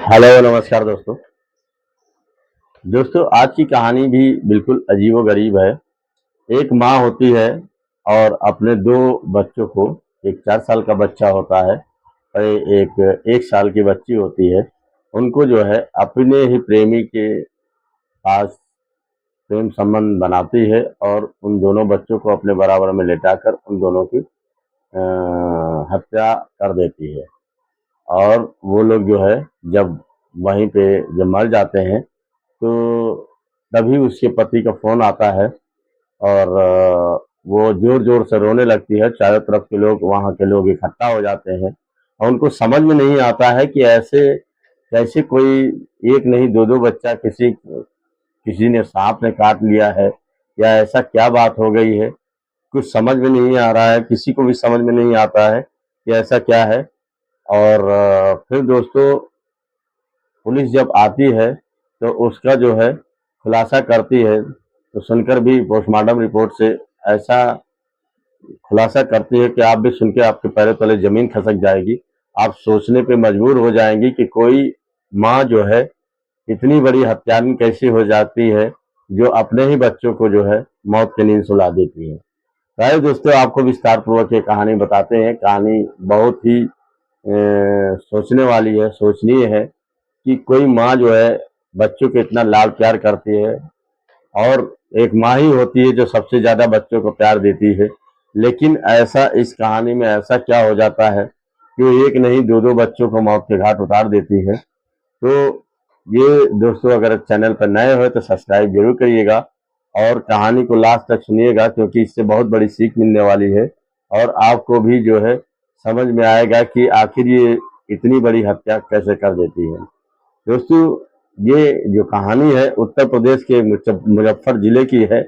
Hello नमस्कार दोस्तों। आज की कहानी भी बिल्कुल अजीबो-गरीब है। एक माँ होती है और अपने 2 बच्चों को, एक 4 साल का बच्चा होता है और एक 1 साल की बच्ची होती है। उनको जो है अपने ही प्रेमी के पास प्रेम संबंध बनाती है और उन दोनों बच्चों को अपने बराबर में लेटाकर उन दोनों की हत्या कर देती है। और वो लोग जो है जब वहीं पे जब मर जाते हैं तो तभी उसके पति का फ़ोन आता है और वो ज़ोर-ज़ोर से रोने लगती है। चारों तरफ के लोग, वहाँ के लोग इकट्ठा हो जाते हैं और उनको समझ में नहीं आता है कि ऐसे कैसे कोई एक नहीं 2-2 बच्चा किसी किसी ने सांप ने काट लिया है या ऐसा क्या बात हो गई है, कुछ समझ में नहीं आ रहा है, किसी को भी समझ में नहीं आता है कि ऐसा क्या है। और फिर दोस्तों पुलिस जब आती है तो उसका जो है खुलासा करती है, तो सुनकर भी पोस्टमार्टम रिपोर्ट से ऐसा खुलासा करती है कि आप भी सुन के आपके पैरों तले ज़मीन खसक जाएगी। आप सोचने पे मजबूर हो जाएँगी कि कोई माँ जो है इतनी बड़ी हत्यारन कैसे हो जाती है, जो अपने ही बच्चों को जो है मौत की नींद सुला देती है। तो आइए दोस्तों आपको विस्तार पूर्वक ये कहानी बताते हैं। कहानी बहुत ही सोचने वाली है, सोचनीय है कि कोई माँ जो है बच्चों को इतना लाड प्यार करती है और एक माँ ही होती है जो सबसे ज़्यादा बच्चों को प्यार देती है। लेकिन ऐसा इस कहानी में ऐसा क्या हो जाता है कि वो एक नहीं 2-2 बच्चों को मौत के घाट उतार देती है। तो ये दोस्तों अगर चैनल पर नए हो तो सब्सक्राइब ज़रूर करिएगा और कहानी को लास्ट तक सुनिएगा क्योंकि इससे बहुत बड़ी सीख मिलने वाली है और आपको भी जो है समझ में आएगा कि आखिर ये इतनी बड़ी हत्या कैसे कर देती है। दोस्तों ये जो कहानी है उत्तर प्रदेश के मुजफ्फर जिले की है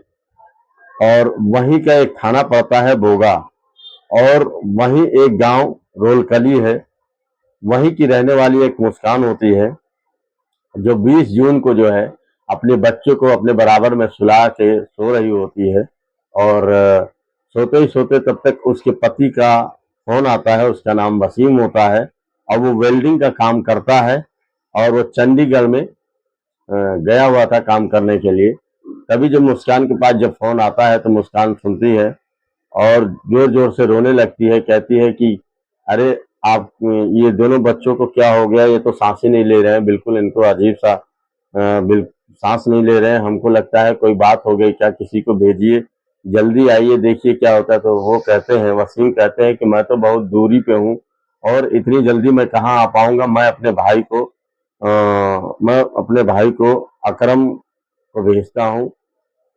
और वहीं का एक थाना पड़ता है बोगा और वहीं एक गांव रोलकली है। वहीं की रहने वाली एक मुस्कान होती है जो 20 जून को जो है अपने बच्चों को अपने बराबर में सुला के सो रही होती है और सोते ही सोते तब तक उसके पति का फोन आता है। उसका नाम वसीम होता है और वो वेल्डिंग का काम करता है और वो चंडीगढ़ में गया हुआ था काम करने के लिए। तभी जब मुस्कान के पास जब फोन आता है तो मुस्कान सुनती है और जोर जोर से रोने लगती है। कहती है कि अरे आप ये दोनों बच्चों को क्या हो गया, ये तो सांस ही नहीं ले रहे हैं, बिल्कुल इनको अजीब सा सांस नहीं ले रहे हैं, हमको लगता है कोई बात हो गई क्या, किसी को भेजिए, जल्दी आइए देखिए क्या होता है। तो वो कहते हैं, वसीम कहते हैं कि मैं तो बहुत दूरी पे हूँ और इतनी जल्दी मैं कहाँ आ पाऊंगा। मैं अपने भाई को अकरम को भेजता हूँ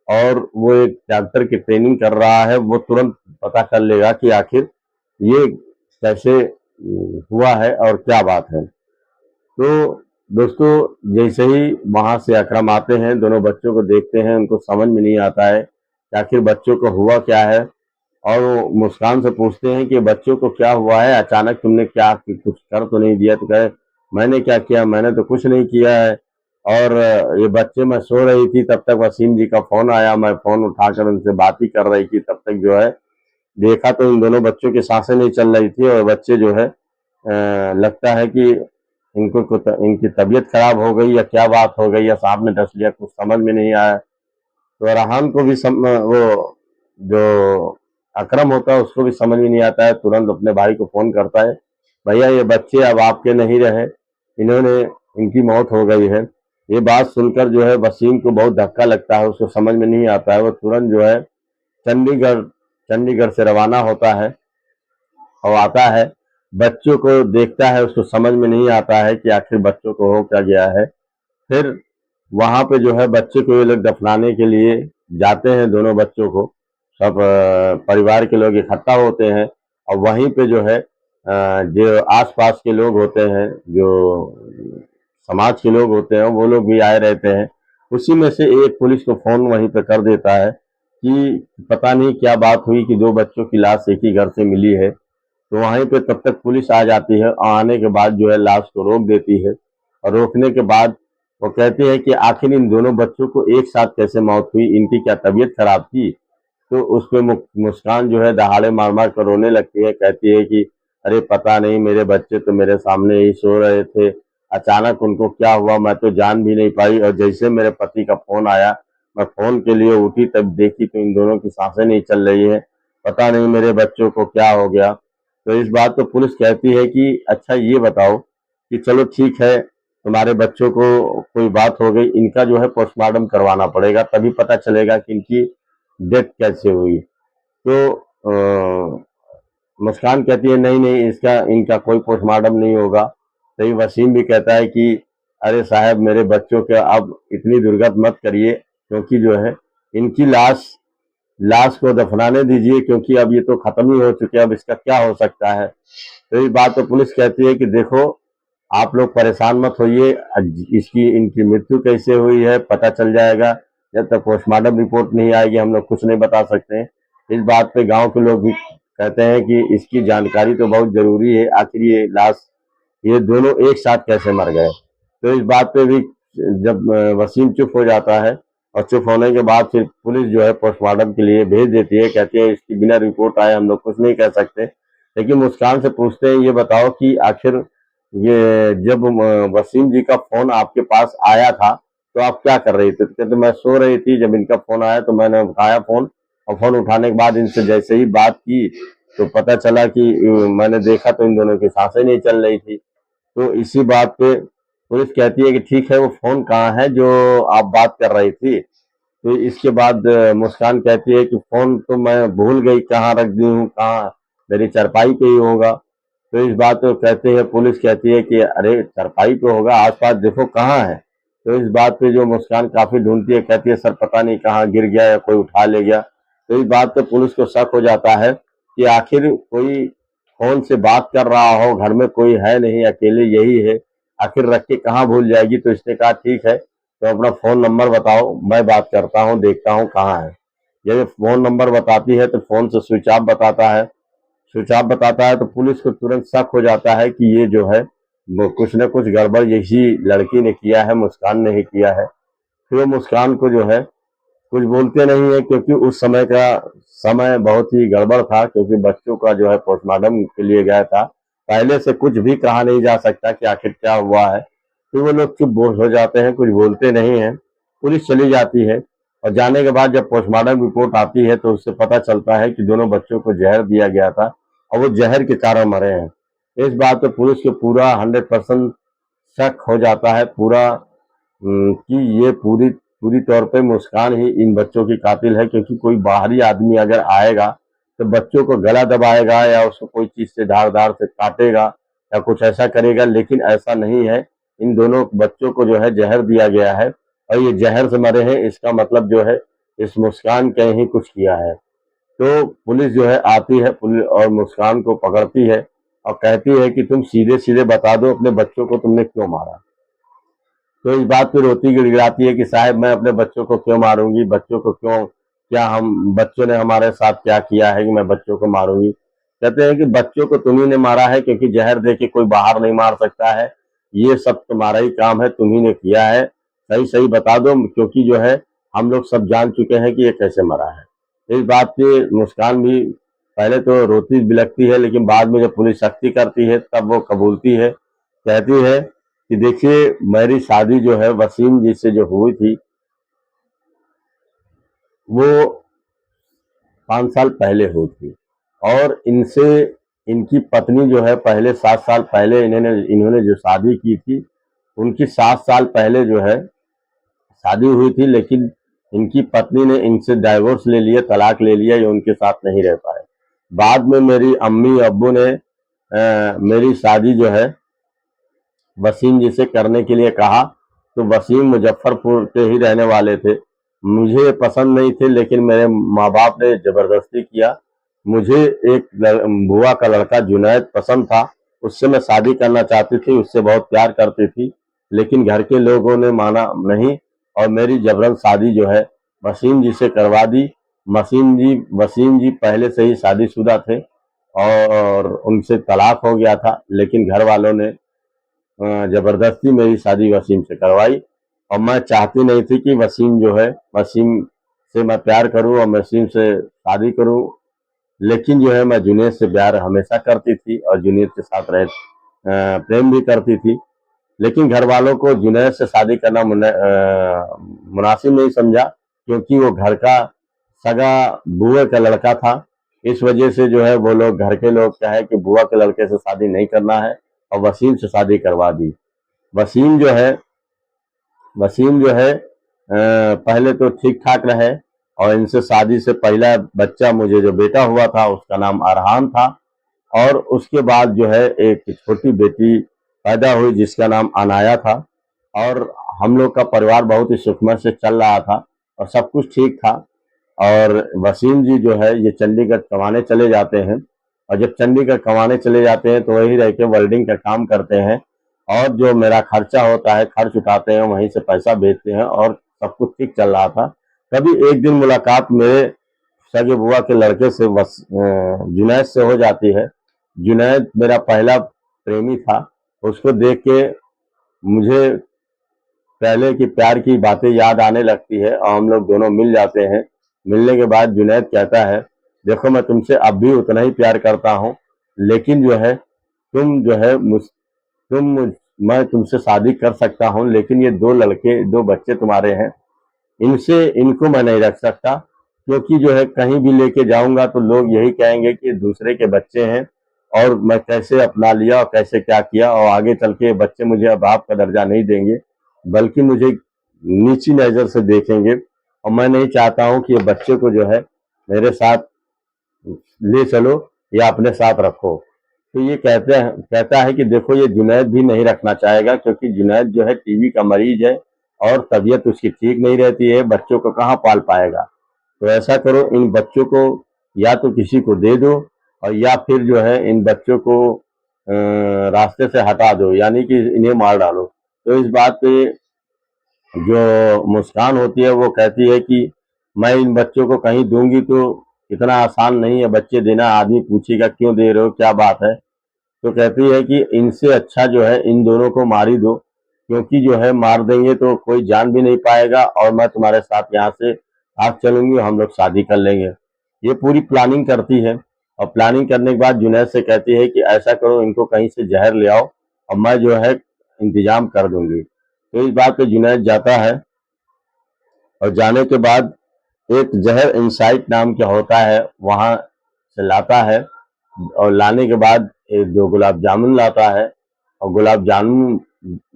और वो एक डॉक्टर की ट्रेनिंग कर रहा है, वो तुरंत पता कर लेगा कि आखिर ये कैसे हुआ है और क्या बात है। तो दोस्तों जैसे ही वहां से अकरम आते हैं, दोनों बच्चों को देखते हैं, उनको समझ में नहीं आता है कि आखिर बच्चों को हुआ क्या है और वो मुस्कान से पूछते हैं कि बच्चों को क्या हुआ है, अचानक तुमने क्या कुछ कर तो नहीं दिया। तो कहे मैंने क्या किया, मैंने तो कुछ नहीं किया है। और ये बच्चे, मैं सो रही थी तब तक वसीम जी का फोन आया, मैं फोन उठाकर उनसे बात ही कर रही थी, तब तक जो है देखा तो इन दोनों बच्चों की सांसें नहीं चल रही थी और बच्चे जो है लगता है कि इनकी तबीयत खराब हो गई या क्या बात हो गई या सांप ने डस लिया, कुछ समझ में नहीं आया। तो रहान को भी वो जो अकरम होता है उसको भी समझ में नहीं आता है। तुरंत अपने भाई को फोन करता है, भैया ये बच्चे अब आपके नहीं रहे, इन्होंने इनकी मौत हो गई है। ये बात सुनकर जो है वसीम को बहुत धक्का लगता है, उसको समझ में नहीं आता है। वो तुरंत जो है चंडीगढ़ चंडीगढ़ से रवाना होता है और आता है, बच्चों को देखता है, उसको समझ में नहीं आता है कि आखिर बच्चों को हो क्या गया है। फिर वहां पे जो है बच्चे को ये लोग दफनाने के लिए जाते हैं, दोनों बच्चों को सब परिवार के लोग इकट्ठा होते हैं और वहीं पे जो है जो आसपास के लोग होते हैं, जो समाज के लोग होते हैं, वो लोग भी आए रहते हैं। उसी में से एक पुलिस को फोन वहीं पे कर देता है कि पता नहीं क्या बात हुई कि 2 बच्चों की लाश एक ही घर से मिली है। तो वहीं पे तब तक पुलिस आ जाती है और आने के बाद जो है लाश को रोक देती है और रोकने के बाद वो कहती है कि आखिर इन दोनों बच्चों को एक साथ कैसे मौत हुई, इनकी क्या तबीयत खराब थी। तो उसपे मुस्कान जो है दहाड़े मार मार कर रोने लगती है। कहती है कि अरे पता नहीं, मेरे बच्चे तो मेरे सामने ही सो रहे थे, अचानक उनको क्या हुआ मैं तो जान भी नहीं पाई, और जैसे मेरे पति का फोन आया, मैं फोन के लिए उठी तब देखी तो इन दोनों की सांसें नहीं चल रही है। पता नहीं मेरे बच्चों को क्या हो गया। तो इस बात पे पुलिस कहती है कि अच्छा ये बताओ कि चलो ठीक है, तुम्हारे बच्चों को कोई बात हो गई, इनका जो है पोस्टमार्टम करवाना पड़ेगा, तभी पता चलेगा कि इनकी डेथ कैसे हुई। तो मुस्कान कहती है नहीं नहीं, इसका इनका कोई पोस्टमार्टम नहीं होगा। तो ये वसीम भी कहता है कि अरे साहब मेरे बच्चों के अब इतनी दुर्गत मत करिए, क्योंकि जो है इनकी लाश लाश को दफनाने दीजिए, क्योंकि अब ये तो खत्म ही हो चुके हैं, अब इसका क्या हो सकता है। तो इस बात पर पुलिस कहती है कि देखो आप लोग परेशान मत होइए, इसकी इनकी मृत्यु कैसे हुई है पता चल जाएगा, जब तक पोस्टमार्टम रिपोर्ट नहीं आएगी हम लोग कुछ नहीं बता सकते हैं। इस बात पे गांव के लोग भी कहते हैं कि इसकी जानकारी तो बहुत जरूरी है, आखिर ये लाश ये दोनों एक साथ कैसे मर गए। तो इस बात पे भी जब वसीम चुप हो जाता है, और चुप होने के बाद फिर पुलिस जो है पोस्टमार्टम के लिए भेज देती है, कहती है इसकी बिना रिपोर्ट आए हम लोग कुछ नहीं कह सकते। लेकिन मुस्कान से पूछते हैं ये बताओ कि आखिर ये जब वसीम जी का फोन आपके पास आया था तो आप क्या कर रही थी। तो कहते मैं सो रही थी, जब इनका फोन आया तो मैंने उठाया फोन, और फोन उठाने के बाद इनसे जैसे ही बात की तो पता चला कि मैंने देखा तो इन दोनों की सांसें नहीं चल रही थी। तो इसी बात पे पुलिस कहती है कि ठीक है वो फोन कहाँ है जो आप बात कर रही थी। तो इसके बाद मुस्कान कहती है कि फोन तो मैं भूल गई कहाँ रख दी हूँ, कहाँ मेरी चारपाई पे ही होगा। तो इस बात को कहते हैं पुलिस कहती है कि अरे चारपाई पे होगा, आसपास देखो कहाँ है। तो इस बात पे जो मुस्कान काफी ढूंढती है, कहती है सर पता नहीं कहाँ गिर गया या कोई उठा ले गया। तो इस बात पे पुलिस को शक हो जाता है कि आखिर कोई फोन से बात कर रहा हो, घर में कोई है नहीं, अकेले यही है, आखिर रख के कहाँ भूल जाएगी। तो इसने कहा ठीक है तो अपना फोन नंबर बताओ, मैं बात करता हूँ देखता हूँ कहाँ है। जब फोन नंबर बताती है तो फोन से स्विच ऑफ बताता है। स्विच ऑफ बताता है तो पुलिस को तुरंत शक हो जाता है कि ये जो है वो कुछ न कुछ गड़बड़ यही लड़की ने किया है, मुस्कान ने ही किया है। फिर वो मुस्कान को जो है कुछ बोलते नहीं है, क्योंकि उस समय का समय बहुत ही गड़बड़ था, क्योंकि बच्चों का जो है पोस्टमार्टम के लिए गया था, पहले से कुछ भी कहा नहीं जा सकता कि आखिर क्या हुआ है। फिर वो लोग चुप हो जाते हैं, कुछ बोलते नहीं हैं। पुलिस चली जाती है, और जाने के बाद जब पोस्टमार्टम रिपोर्ट आती है तो उससे पता चलता है कि दोनों बच्चों को जहर दिया गया था, और वो जहर के कारण मरे हैं। इस बात पे पुलिस को पूरा 100% शक हो जाता है पूरा, कि ये पूरी पूरी तौर पे मुस्कान ही इन बच्चों की कातिल है, क्योंकि कोई बाहरी आदमी अगर आएगा तो बच्चों को गला दबाएगा या उसको कोई चीज से धार धार से काटेगा या कुछ ऐसा करेगा, लेकिन ऐसा नहीं है। इन दोनों बच्चों को जो है जहर दिया गया है, और ये जहर से मरे हैं, इसका मतलब जो है इस मुस्कान के ही कुछ किया है। तो पुलिस जो है आती है, पुलिस और मुस्कान को पकड़ती है और कहती है कि तुम सीधे सीधे बता दो अपने बच्चों को तुमने क्यों मारा। तो इस बात पे रोती गिड़गिड़ाती है कि साहब मैं अपने बच्चों को क्यों मारूंगी, बच्चों को क्यों, क्या हम बच्चों ने हमारे साथ क्या किया है कि मैं बच्चों को मारूंगी। कहते हैं कि बच्चों को तुम्ही ने मारा है, क्योंकि जहर दे के कोई बाहर नहीं मार सकता है, ये सब तुम्हारा ही काम है, तुम्ही ने किया है, सही सही बता दो, क्योंकि जो है हम लोग सब जान चुके हैं कि ये कैसे मरा है। इस बात पे मुस्कान भी पहले तो रोती बिलखती है, लेकिन बाद में जब पुलिस सख्ती करती है तब वो कबूलती है, कहती है कि देखिए मेरी शादी जो है वसीम जी से जो हुई थी वो 5 साल पहले हुई थी, और इनसे इनकी पत्नी जो है पहले 7 साल पहले इन्होंने इन्होंने जो शादी की थी, उनकी 7 साल पहले जो है शादी हुई थी, लेकिन इनकी पत्नी ने इनसे डाइवोर्स ले लिया, तलाक ले लिया, ये उनके साथ नहीं रह पाए। बाद में मेरी अम्मी अब्बू ने मेरी शादी जो है वसीम जी से करने के लिए कहा। तो वसीम मुजफ्फरपुर के ही रहने वाले थे, मुझे पसंद नहीं थे, लेकिन मेरे माँ बाप ने जबरदस्ती किया। मुझे एक बुआ का लड़का जुनैद पसंद था, उससे मैं शादी करना चाहती थी, उससे बहुत प्यार करती थी, लेकिन घर के लोगों ने माना नहीं, और मेरी जबरन शादी जो है वसीम जी से करवा दी। वसीम जी पहले से ही शादीशुदा थे, और उनसे तलाक हो गया था, लेकिन घर वालों ने जबरदस्ती मेरी शादी वसीम से करवाई, और मैं चाहती नहीं थी कि वसीम जो है वसीम से मैं प्यार करूं और वसीम से शादी करूं, लेकिन जो है मैं जुनेद से प्यार हमेशा करती थी और जुनेद के साथ प्रेम भी करती थी। लेकिन घर वालों को जुनैद से शादी करना मुनासिब नहीं समझा, क्योंकि वो घर का सगा बुआ का लड़का था। इस वजह से जो है वो लोग, घर के लोग क्या है कि बुआ के लड़के से शादी नहीं करना है और वसीम से शादी करवा दी। वसीम जो है वसीम जो है पहले तो ठीक ठाक रहे, और इनसे शादी से पहला बच्चा, मुझे जो बेटा हुआ था उसका नाम अरहान था, और उसके बाद जो है एक छोटी बेटी पैदा हुई जिसका नाम अनाया था। और हम लोग का परिवार बहुत ही सुखमय से चल रहा था और सब कुछ ठीक था। और वसीम जी जो है ये चंडीगढ़ कमाने चले जाते हैं, और जब चंडीगढ़ कमाने चले जाते हैं तो वहीं रह के वेल्डिंग का काम करते हैं, और जो मेरा खर्चा होता है खर्च उठाते हैं, वहीं से पैसा भेजते हैं और सब कुछ ठीक चल रहा था। कभी एक दिन मुलाकात मेरे सगे बुआ के लड़के से जुनैद से हो जाती है। जुनैद मेरा पहला प्रेमी था। उसको देख के मुझे पहले की प्यार की बातें याद आने लगती है और हम लोग दोनों मिल जाते हैं। मिलने के बाद जुनैद कहता है, देखो मैं तुमसे अब भी उतना ही प्यार करता हूँ, लेकिन जो है तुम जो है तुम मैं तुमसे शादी कर सकता हूँ, लेकिन ये दो बच्चे तुम्हारे हैं, इनसे इनको मैं नहीं रख सकता, क्योंकि जो है कहीं भी लेके जाऊंगा तो लोग यही कहेंगे कि दूसरे के बच्चे हैं, और मैं कैसे अपना लिया और कैसे क्या किया, और आगे चल के बच्चे मुझे अब बाप का दर्जा नहीं देंगे, बल्कि मुझे नीची नज़र से देखेंगे। और मैं नहीं चाहता हूँ कि ये बच्चे को जो है मेरे साथ ले चलो या अपने साथ रखो। तो ये कहता है कि देखो ये जुनैद भी नहीं रखना चाहेगा, क्योंकि जुनैद जो है टीबी का मरीज है और तबीयत उसकी ठीक नहीं रहती है, बच्चों को कहाँ पाल पाएगा। तो ऐसा करो, इन बच्चों को या तो किसी को दे दो, और या फिर जो है इन बच्चों को रास्ते से हटा दो, यानी कि इन्हें मार डालो। तो इस बात पे जो मुस्कान होती है वो कहती है कि मैं इन बच्चों को कहीं दूंगी तो इतना आसान नहीं है बच्चे देना, आदमी पूछेगा क्यों दे रहे हो, क्या बात है। तो कहती है कि इनसे अच्छा जो है इन दोनों को मार ही दो, क्योंकि जो है मार देंगे तो कोई जान भी नहीं पाएगा, और मैं तुम्हारे साथ यहाँ से भाग चलूंगी, हम लोग शादी कर लेंगे। ये पूरी प्लानिंग करती है, और प्लानिंग करने के बाद जुनैद से कहती है कि ऐसा करो, इनको कहीं से जहर ले आओ और मैं जो है इंतजाम कर दूंगी। तो इस बात पे जुनैद जाता है, और जाने के बाद एक जहर इंसाइट नाम का होता है वहां से लाता है, और लाने के बाद एक दो गुलाब जामुन लाता है, और गुलाब जामुन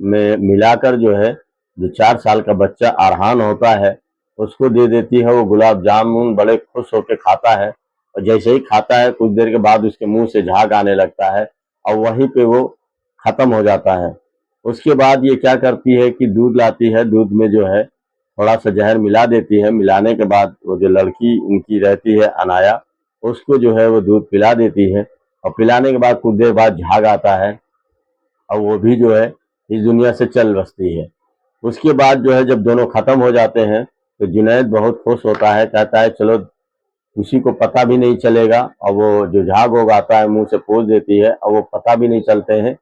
में मिलाकर जो है जो 4 साल का बच्चा अरहान होता है उसको दे देती है। वो गुलाब जामुन बड़े खुश होकर खाता है, और जैसे ही खाता है कुछ देर के बाद उसके मुंह से झाग आने लगता है, और वहीं पे वो खत्म हो जाता है। उसके बाद ये क्या करती है कि दूध लाती है, दूध में जो है थोड़ा सा जहर मिला देती है। मिलाने के बाद वो जो लड़की उनकी रहती है अनाया, उसको जो है वो दूध पिला देती है, और पिलाने के बाद कुछ देर बाद झाग आता है, और वो भी जो है इस दुनिया से चल बसती है। उसके बाद जो है जब दोनों खत्म हो जाते हैं तो जुनैद बहुत खुश होता है, कहता है चलो किसी को पता भी नहीं चलेगा, और वो जो झाग होगा आता है मुंह से पोंछ देती है, और वो पता भी नहीं चलते हैं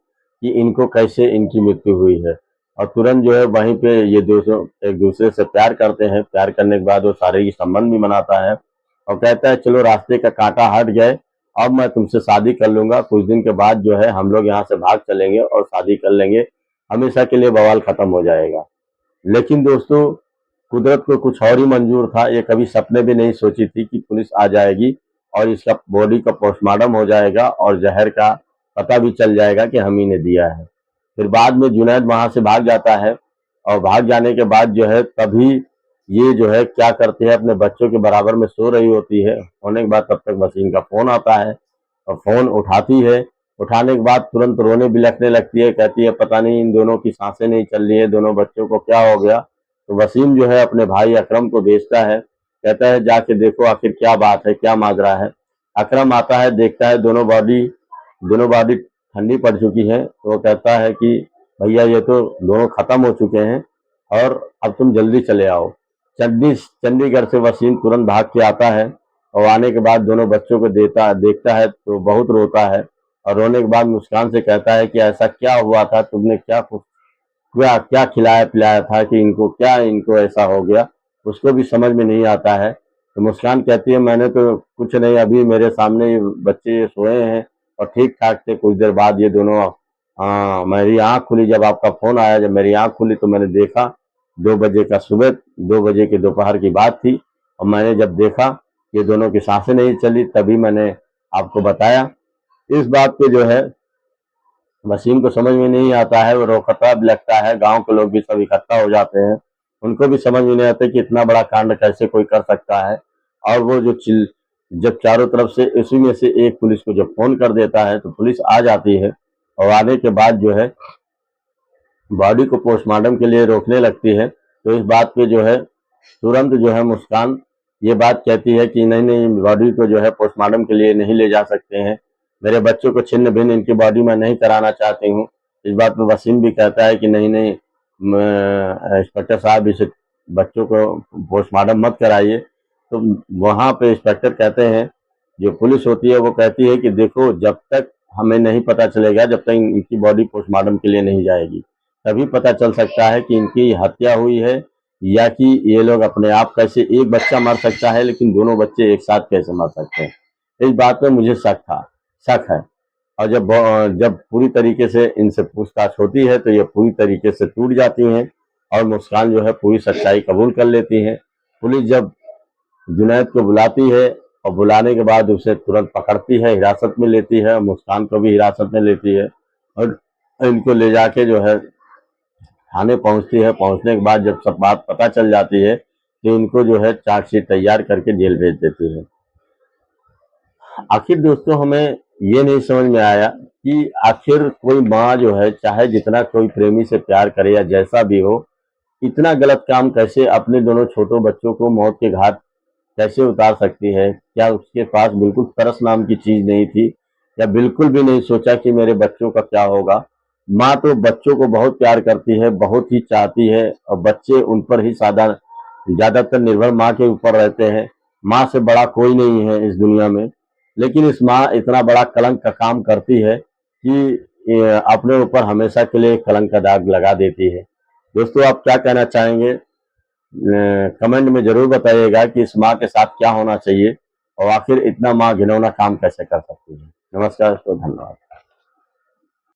कि इनको कैसे इनकी मृत्यु हुई है। और तुरंत जो है वहीं पे ये दोनों एक दूसरे से प्यार करते हैं। प्यार करने के बाद वो शारीरिक संबंध भी बनाता है, और कहता है चलो रास्ते का कांटा हट गए, अब मैं तुमसे शादी कर लूंगा, कुछ दिन के बाद जो है हम लोग यहाँ से भाग चलेंगे और शादी कर लेंगे, हमेशा के लिए बवाल खत्म हो जाएगा। लेकिन दोस्तों, कुदरत को कुछ और ही मंजूर था। ये कभी सपने भी नहीं सोची थी कि पुलिस आ जाएगी और इसका बॉडी का पोस्टमार्टम हो जाएगा और जहर का पता भी चल जाएगा कि हम ही ने दिया है। फिर बाद में जुनैद वहां से भाग जाता है, और भाग जाने के बाद जो है तभी ये जो है क्या करते हैं, अपने बच्चों के बराबर में सो रही होती है। होने के बाद तब तक वसीम का फोन आता है, और फोन उठाती है। उठाने के बाद तुरंत रोने बिलखने लगती है, कहती है पता नहीं इन दोनों की सांसें नहीं चल रही है, दोनों बच्चों को क्या हो गया। तो वसीम जो है अपने भाई अकरम को भेजता है, कहता है जाके देखो आखिर क्या बात है, क्या माजरा है। अकरम आता है, देखता है दोनों बॉडी ठंडी पड़ चुकी है, तो वो कहता है कि भैया ये तो दोनों खत्म हो चुके हैं, और अब तुम जल्दी चले आओ। चंडीगढ़ से वसीम तुरंत भाग के आता है, और आने के बाद दोनों बच्चों को देखता है तो बहुत रोता है, और रोने के बाद मुस्कान से कहता है कि ऐसा क्या हुआ था, तुमने क्या क्या क्या खिलाया पिलाया था कि इनको ऐसा हो गया। उसको भी समझ में नहीं आता है। तो मुस्कान कहती है मैंने तो कुछ नहीं, अभी मेरे सामने ये बच्चे सोए हैं और ठीक ठाक थे, कुछ देर बाद ये दोनों हाँ, मेरी आँख खुली जब आपका फ़ोन आया, जब मेरी आँख खुली तो मैंने देखा 2 बजे का सुबह 2 बजे की दोपहर की बात थी और मैंने जब देखा कि दोनों की साँसें नहीं चली तभी मैंने आपको बताया। इस बात पे जो है वसीम को समझ में नहीं आता है, वो रोकता भी लगता है, गाँव के लोग भी सब इकट्ठा हो जाते हैं। उनको भी समझ में नहीं आता कि इतना बड़ा कांड कैसे कोई कर सकता है। और वो जो चिल जब चारों तरफ से उसी में से एक पुलिस को जब फ़ोन कर देता है तो पुलिस आ जाती है और आने के बाद जो है बॉडी को पोस्टमार्टम के लिए रोकने लगती है। तो इस बात पे जो है तुरंत जो है मुस्कान ये बात कहती है कि नहीं नहीं, बॉडी को जो है पोस्टमार्टम के लिए नहीं ले जा सकते हैं, मेरे बच्चों को छिन्न भिन्न इनकी बॉडी में नहीं कराना चाहती हूँ। इस बात पे वसीम भी कहता है कि नहीं नहीं, इंस्पेक्टर साहब इसे बच्चों को पोस्टमार्टम मत कराइए। तो वहाँ पे इंस्पेक्टर कहते हैं, जो पुलिस होती है वो कहती है कि देखो जब तक हमें नहीं पता चलेगा, जब तक इनकी बॉडी पोस्टमार्टम के लिए नहीं जाएगी तभी पता चल सकता है कि इनकी हत्या हुई है या कि ये लोग अपने आप कैसे, एक बच्चा मर सकता है लेकिन दोनों बच्चे एक साथ कैसे मर सकते हैं। इस बात में मुझे शक है। और जब पूरी तरीके से इनसे पूछताछ होती है तो ये पूरी तरीके से टूट जाती हैं और मुस्कान जो है पूरी सच्चाई कबूल कर लेती है। पुलिस जब जुनैद को बुलाती है और बुलाने के बाद उसे तुरंत पकड़ती है, हिरासत में लेती है, मुस्कान को भी हिरासत में लेती है और इनको ले जाके जो है थाने पहुंचती है। पहुंचने के बाद जब सब बात पता चल जाती है तो इनको जो है चार्जशीट तैयार करके जेल भेज देती है। आखिर दोस्तों हमें ये नहीं समझ में आया कि आखिर कोई माँ जो है चाहे जितना कोई प्रेमी से प्यार करे या जैसा भी हो, इतना गलत काम कैसे अपने दोनों छोटों बच्चों को मौत के घाट कैसे उतार सकती है। क्या उसके पास बिल्कुल तरस नाम की चीज नहीं थी, या बिल्कुल भी नहीं सोचा कि मेरे बच्चों का क्या होगा। माँ तो बच्चों को बहुत प्यार करती है, बहुत ही चाहती है और बच्चे उन पर ही ज्यादातर निर्भर माँ के ऊपर रहते हैं। माँ से बड़ा कोई नहीं है इस दुनिया में। लेकिन इस माँ इतना बड़ा कलंक का काम करती है कि अपने ऊपर हमेशा के लिए कलंक का दाग लगा देती है। दोस्तों आप क्या कहना चाहेंगे? कमेंट में जरूर बताइएगा कि इस माँ के साथ क्या होना चाहिए और आखिर इतना माँ घिनौना काम कैसे कर सकती है। नमस्कार, तो धन्यवाद।